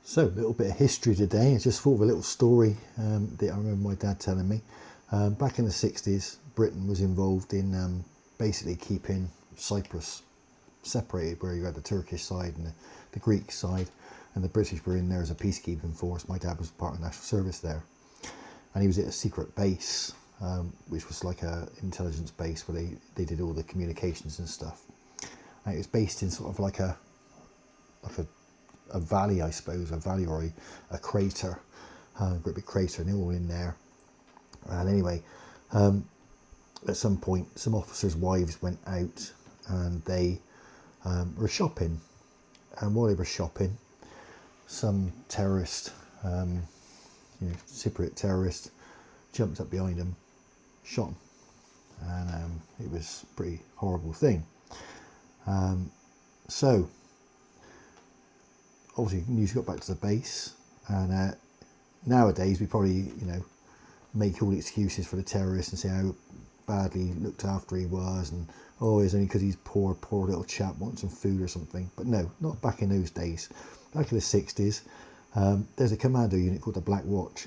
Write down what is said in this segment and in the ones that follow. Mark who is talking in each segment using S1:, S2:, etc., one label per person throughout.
S1: So, a little bit of history today. I just thought of a little story that I remember my dad telling me. Back in the 60s, Britain was involved in basically keeping Cyprus separated, where you had the Turkish side and the Greek side, and the British were in there as a peacekeeping force. My dad was part of the national service there, and he was at a secret base, which was like a intelligence base where they did all the communications and stuff. And it was based in sort of like a valley, I suppose, a valley or a crater, a great big crater, and they're all in there. And anyway, at some point, some officers' wives went out and they were shopping. And while they were shopping, some terrorist, Cypriot terrorist, jumped up behind them, shot them. And it was a pretty horrible thing. So, obviously news got back to the base, and nowadays we probably make all the excuses for the terrorists and say how badly looked after he was, and it's only because he's poor little chap wants some food or something. But no, not back in those days. Back in the 60s, there's a commando unit called the Black Watch,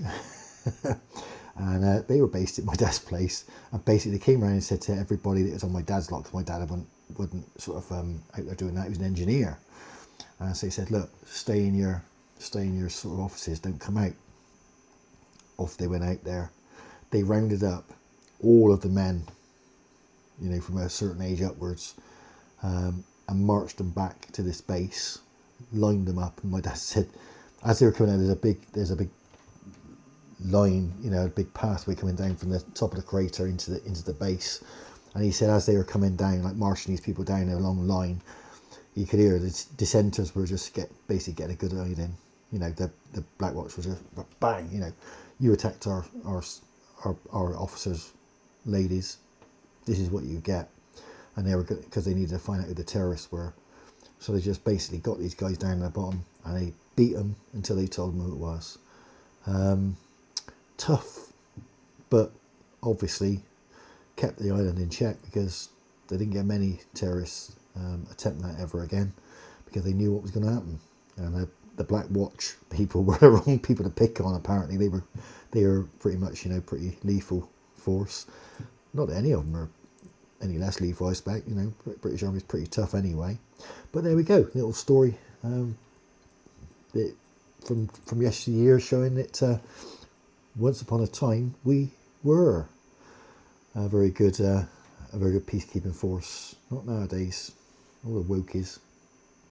S1: and they were based at my dad's place, and basically they came around and said to everybody that was on my dad's lot, because my dad wouldn't sort of out there doing that, he was an engineer. So he said, look, stay in your sort of offices, don't come out. Off they went out there. They rounded up all of the men, from a certain age upwards, and marched them back to this base, lined them up. And my dad said, as they were coming out, there's a big line, a big pathway coming down from the top of the crater into the base. And he said, as they were coming down, like marching these people down a long line, you could hear the dissenters were just basically getting a good eye in. The Black Watch was just bang. You attacked our officers, ladies. This is what you get. And they were good because they needed to find out who the terrorists were. So they just basically got these guys down at the bottom and they beat them until they told them who it was. Tough, but obviously kept the island in check, because they didn't get many terrorists attempt that ever again, because they knew what was going to happen. And the Black Watch people were the wrong people to pick on. Apparently they were pretty much pretty lethal force. Not that any of them are any less lethal, I expect. British Army's pretty tough anyway. But there we go, little story from yesteryear, showing that once upon a time we were a very good peacekeeping force. Not nowadays, all the wokies.